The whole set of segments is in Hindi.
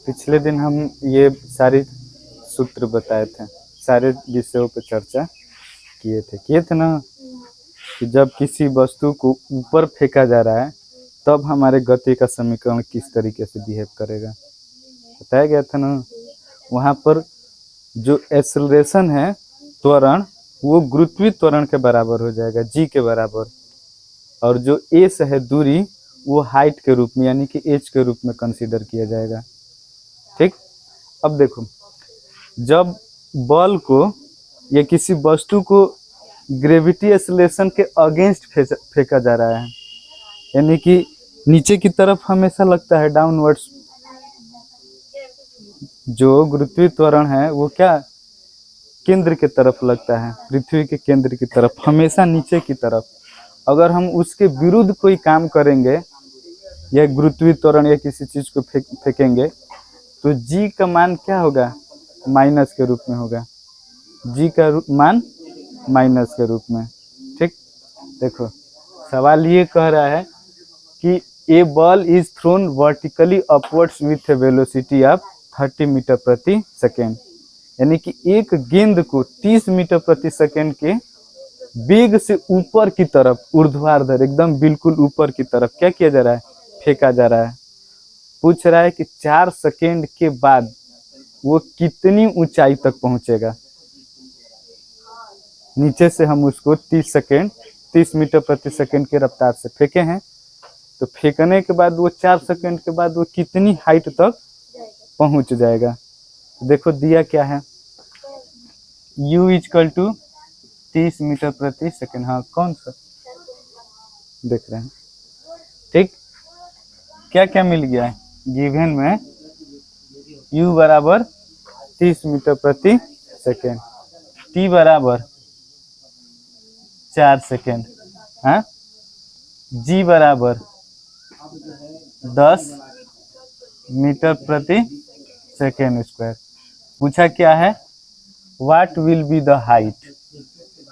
पिछले दिन हम ये सारे सूत्र बताए थे, सारे विषयों पर चर्चा किए थे ना, कि जब किसी वस्तु को ऊपर फेंका जा रहा है तब हमारे गति का समीकरण किस तरीके से बिहेव करेगा, बताया गया था ना। वहाँ पर जो एक्सेलरेशन है, त्वरण, वो गुरुत्वीय त्वरण के बराबर हो जाएगा, g के बराबर, और जो एस है दूरी, वो हाइट के रूप में यानी कि h के रूप में कंसीडर किया जाएगा। ठीक, अब देखो, जब बॉल को या किसी वस्तु को ग्रेविटी एक्सेलरेशन के अगेंस्ट फेंका जा रहा है, यानी कि नीचे की तरफ हमेशा लगता है, डाउनवर्ड्स। जो गुरुत्वीय त्वरण है वो क्या, केंद्र की तरफ लगता है, पृथ्वी के केंद्र की तरफ, हमेशा नीचे की तरफ। अगर हम उसके विरुद्ध कोई काम करेंगे या गुरुत्वीय त्वरण या किसी चीज को फेंकेंगे तो जी का मान क्या होगा, माइनस के रूप में होगा, जी का मान माइनस के रूप में। ठीक, देखो सवाल ये कह रहा है कि a ball is thrown vertically upwards with a velocity of 30 metre प्रति सेकेंड, यानी कि एक गेंद को 30 मीटर प्रति सेकेंड के वेग से ऊपर की तरफ, ऊर्ध्वाधर एकदम बिल्कुल ऊपर की तरफ क्या किया जा रहा है, फेंका जा रहा है। पूछ रहा है कि 4 सेकेंड के बाद वो कितनी ऊंचाई तक पहुंचेगा। नीचे से हम उसको 30 मीटर प्रति सेकेंड की रफ्तार से फेंके हैं, तो फेंकने के बाद वो 4 सेकेंड के बाद वो कितनी हाइट तक पहुंच जाएगा। देखो दिया क्या है, u इक्वल टू 30 मीटर प्रति सेकेंड। हाँ, कौन सा देख रहे हैं। ठीक, क्या क्या मिल गया है गिवन में, u बराबर 30 मीटर प्रति सेकेंड, t बराबर 4 सेकेंड, हाँ, g बराबर 10 मीटर प्रति सेकेंड स्क्वायर। पूछा क्या है, what will be the height,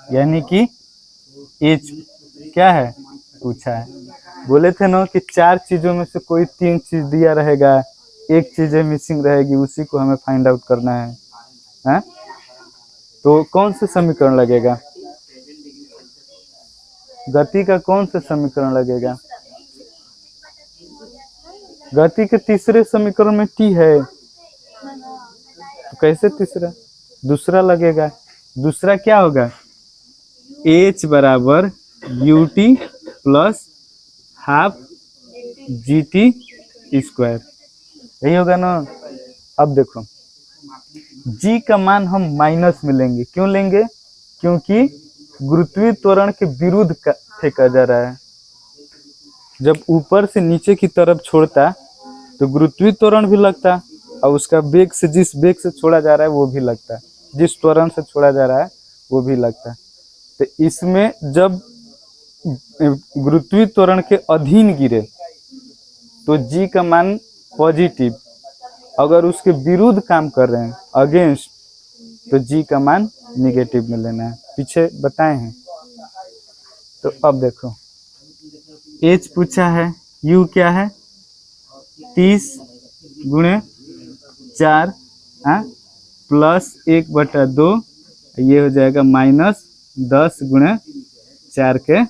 यानी कि एच क्या है पूछा है। बोले थे ना कि 4 चीजों में से कोई 3 चीज दिया रहेगा, एक चीज मिसिंग रहेगी, उसी को हमें फाइंड आउट करना है, हाँ? तो कौन सा समीकरण लगेगा, गति का कौन सा समीकरण लगेगा, गति के तीसरे समीकरण में टी है, तो कैसे तीसरा, दूसरा लगेगा। दूसरा क्या होगा, h बराबर ut plus half gt square, यही होगा ना। अब देखो g का मान हम माइनस में लेंगे, क्यों लेंगे, क्योंकि गुरुत्वीय त्वरण के विरुद्ध फेंका जा रहा है। जब ऊपर से नीचे की तरफ छोड़ता तो गुरुत्वीय त्वरण भी लगता, और उसका वेग से, जिस वेग से छोड़ा जा रहा है वो भी लगता, जिस त्वरण से छोड़ा जा रहा है वो भी लगता। तो इसमें जब गुरुत्वीय त्वरण के अधीन गिरे तो g का मान पॉजिटिव, अगर उसके विरुद्ध काम कर रहे हैं, अगेंस्ट, तो g का मान निगेटिव में लेना है, पीछे बताए हैं। तो अब देखो h पूछा है, u क्या है 30 गुणे 4, प्लस 1/2, ये हो जाएगा माइनस 10 गुणे 4 के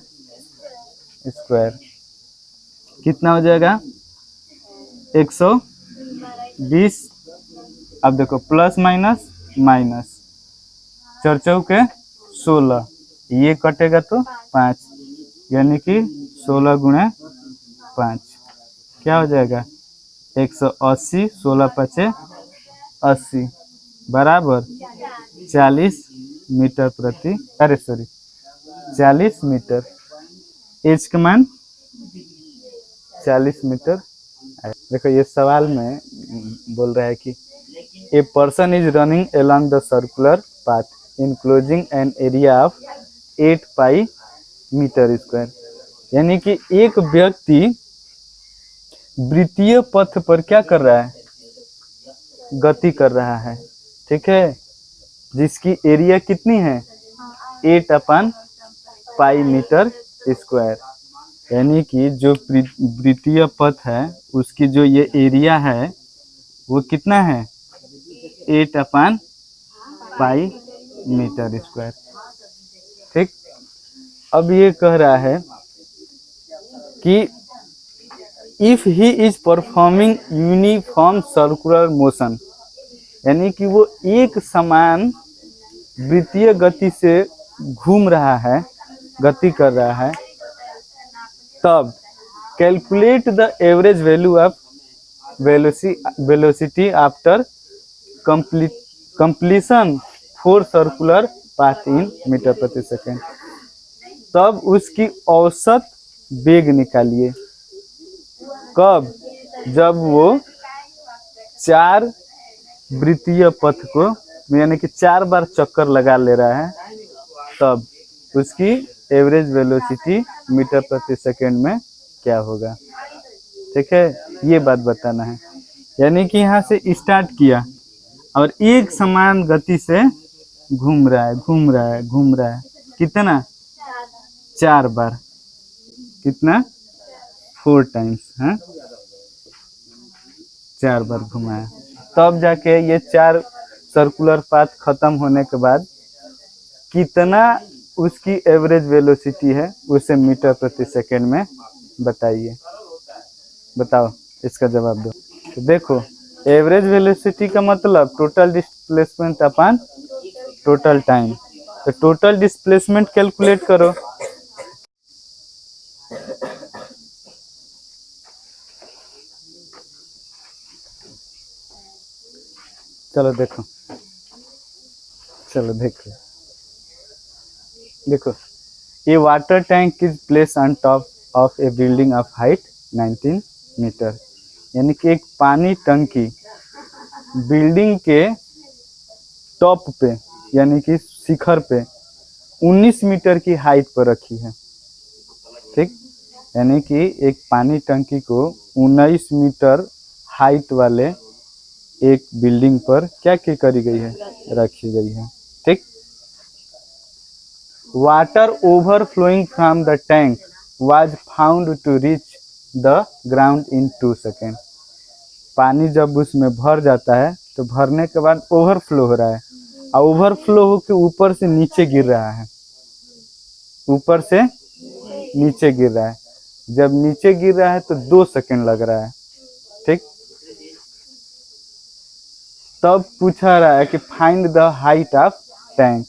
स्क्वायर, कितना हो जाएगा 120। अब देखो प्लस माइनस माइनस, 4 चौके 16, ये कटेगा तो 5, यानी कि 16 गुणे 5 क्या हो जाएगा 180, 16 पचे 80 बराबर 40 मीटर प्रति, 40 मीटर। एच का मान 40 मीटर। देखो ये सवाल में बोल रहा है कि a person is running along the circular path enclosing an area of 8 pi metre square, यानी कि एक व्यक्ति वृत्तीय पथ पर क्या कर रहा है, गति कर रहा है, ठीक है, जिसकी एरिया कितनी है 8/पाई मीटर स्क्वायर, यानी कि जो वृत्तीय पथ है उसकी जो ये एरिया है वो कितना है 8/पाई मीटर स्क्वायर। ठीक, अब ये कह रहा है कि if he is performing uniform circular motion, यानी कि वो एक समान वृत्तीय गति से घूम रहा है, गति कर रहा है, तब calculate the average value of velocity after completion for circular path in metre प्रति सेकेंड। तब उसकी औसत वेग निकालिए। कब? जब वो 4 वृत्तीय पथ को, यानी कि 4 बार चक्कर लगा ले रहा है, तब उसकी एवरेज वेलोसिटी मीटर प्रति सेकेंड में क्या होगा। ठीक है, ये बात बताना है। यानी कि यहाँ से स्टार्ट किया और एक समान गति से घूम रहा है। कितना? 4 बार। कितना? 4 टाइम्स। हाँ, 4 बार घुमाया। तब जाके ये 4 सर्कुलर पाथ खत्म होने के बाद कितना उसकी एवरेज वेलोसिटी है, उसे मीटर प्रति सेकेंड में बताइए। बताओ, इसका जवाब दो। तो देखो, एवरेज वेलोसिटी का मतलब टोटल डिस्प्लेसमेंट अपन टोटल टाइम। तो टोटल डिस्प्लेसमेंट कैलकुलेट करो। चलो देखो, देखो, a water tank is place on top of a building of height 19 metre. यानी कि एक पानी टंकी बिल्डिंग के टॉप पे, यानी कि शिखर पे 19 मीटर की हाइट पर रखी है। ठीक, यानी कि एक पानी टंकी को 19 मीटर हाइट वाले एक बिल्डिंग पर क्या करी गई है, रखी गई है। ठीक, water overflowing from the tank was found to reach the ground in 2 second. पानी जब उसमें भर जाता है तो भरने के बाद ओवरफ्लो हो रहा है, और ओवरफ्लो होकर ऊपर से नीचे गिर रहा है, ऊपर से नीचे गिर रहा है। जब नीचे गिर रहा है तो 2 सेकेंड लग रहा है। ठीक, तब पूछा रहा है कि find the height of tank.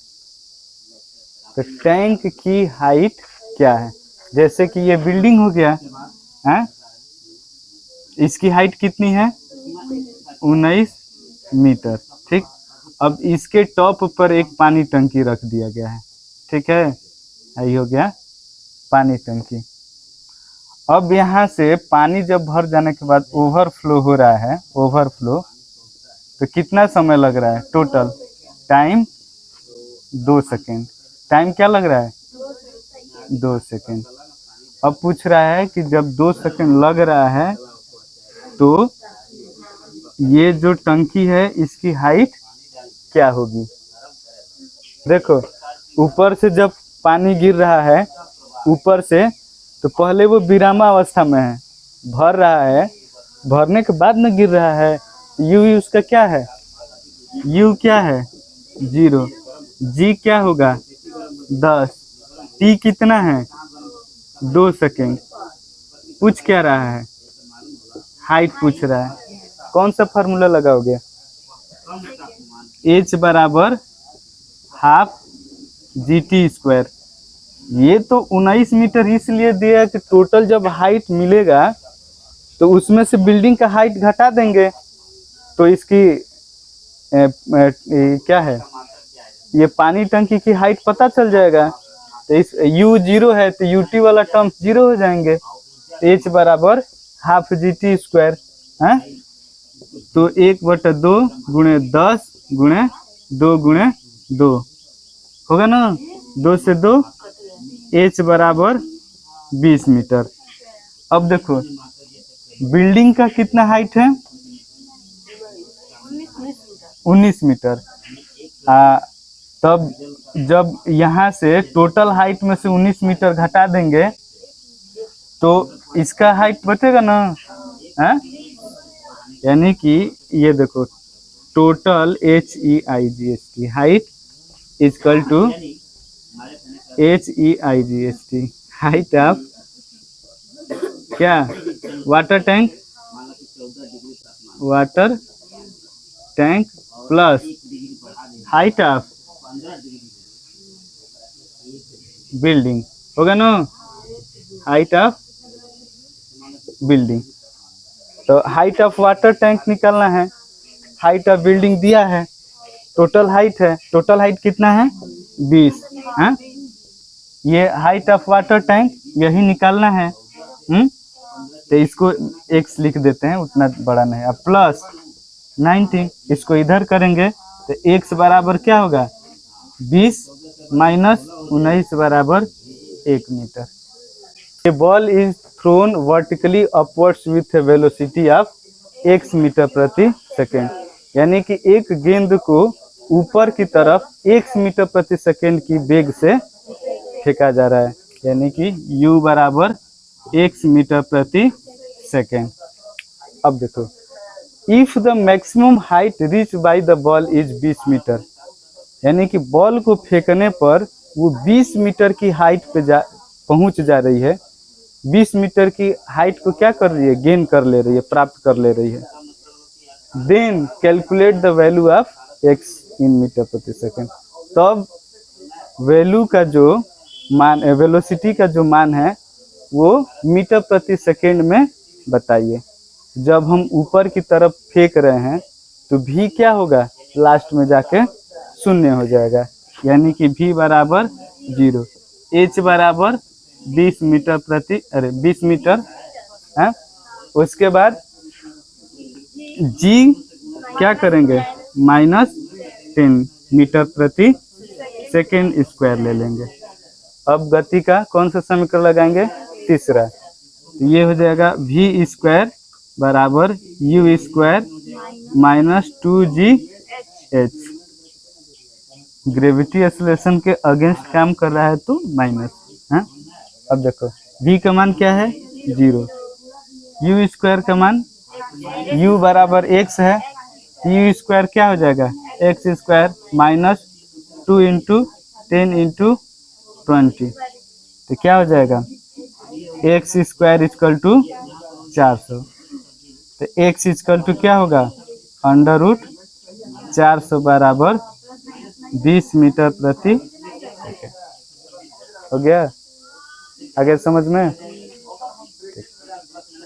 तो टैंक की हाइट क्या है? जैसे कि ये बिल्डिंग हो गया है, इसकी हाइट कितनी है? 19 मीटर। ठीक, अब इसके टॉप पर एक पानी टंकी रख दिया गया है। ठीक है, यही हो गया पानी टंकी। अब यहाँ से पानी जब भर जाने के बाद ओवरफ्लो हो रहा है, ओवरफ्लो, तो कितना समय लग रहा है? Total time 2 second. टाइम क्या लग रहा है? 2 सेकेंड। अब पूछ रहा है कि जब 2 सेकेंड लग रहा है तो ये जो टंकी है इसकी हाइट क्या होगी? देखो, ऊपर से जब पानी गिर रहा है ऊपर से, तो पहले वो विरामावस्था में है, भर रहा है, भरने के बाद में गिर रहा है। यू उसका क्या है? यू क्या है? 0। जी क्या होगा? 10। टी कितना है? 2 सेकेंड। पूछ क्या रहा है? हाइट पूछ रहा है। कौन सा फार्मूला लगाओगे? h बराबर हाफ GT²। ये तो 19 मीटर इसलिए दिया कि टोटल जब हाइट मिलेगा तो उसमें से बिल्डिंग का हाइट घटा देंगे, तो इसकी क्या है, ये पानी टंकी की हाइट पता चल जाएगा। तो इस u 0 है तो ut वाला टर्म 0 हो जाएंगे। h बराबर हाफ GT² है, तो 1/2 गुणे 10 गुणे 2 गुणे 2 होगा ना। 2 से 2, h बराबर 20 मीटर। अब देखो, बिल्डिंग का कितना हाइट है? 19 मीटर। तब जब यहाँ से टोटल हाइट में से 19 मीटर घटा देंगे तो इसका हाइट बचेगा ना है? यानी कि ये देखो total HEIGST height is equal to HEIGST height of क्या water tank plus height of building होगा ना, हाइट ऑफ बिल्डिंग। तो हाइट ऑफ वाटर टैंक निकालना है, हाइट ऑफ बिल्डिंग दिया है, टोटल हाइट है, टोटल हाइट कितना है 20 है, ये हाइट ऑफ वाटर टैंक यही निकालना है। तो इसको x लिख देते हैं, उतना बड़ा नहीं। अब प्लस 19 इसको इधर करेंगे तो x बराबर क्या होगा 20 माइनस 19 बराबर 1 metre. A ball is thrown vertically upwards with a velocity of x metre प्रति सेकेंड, यानी कि एक गेंद को ऊपर की तरफ x मीटर प्रति सेकेंड की वेग से फेंका जा रहा है, यानी कि u बराबर x मीटर प्रति सेकेंड। अब देखो if the maximum height reach by the ball is 20 metre, यानी कि बॉल को फेंकने पर वो 20 मीटर की हाइट पे पहुंच जा रही है, 20 मीटर की हाइट को क्या कर रही है गेन कर ले रही है, प्राप्त कर ले रही है। Then calculate the value of x in metre प्रति सेकेंड, तब वैल्यू का जो मान वेलोसिटी का जो मान है वो मीटर प्रति सेकेंड में बताइए। जब हम ऊपर की तरफ फेंक रहे हैं तो v क्या होगा लास्ट में जाके शून्य हो जाएगा, यानी कि v बराबर 0, h बराबर 20 मीटर है। उसके बाद g क्या करेंगे -10 मीटर प्रति सेकेंड स्क्वायर ले लेंगे। अब गति का कौन सा समीकरण लगाएंगे तीसरा, तो ये हो जाएगा v स्क्वायर बराबर u square minus 2gh। Gravity acceleration के अगेंस्ट काम कर रहा है तो माइनस है। अब देखो v का मान क्या है 0, u स्क्वायर का मान u बराबर x है, u स्क्वायर क्या हो जाएगा x square minus 2 into 10 into 20, तो क्या हो जाएगा x स्क्वायर इक्वल टू 400। तो x इक्वल टू क्या होगा √400 बराबर 20 मीटर प्रति सेकेंड। हो गया आगे समझ में।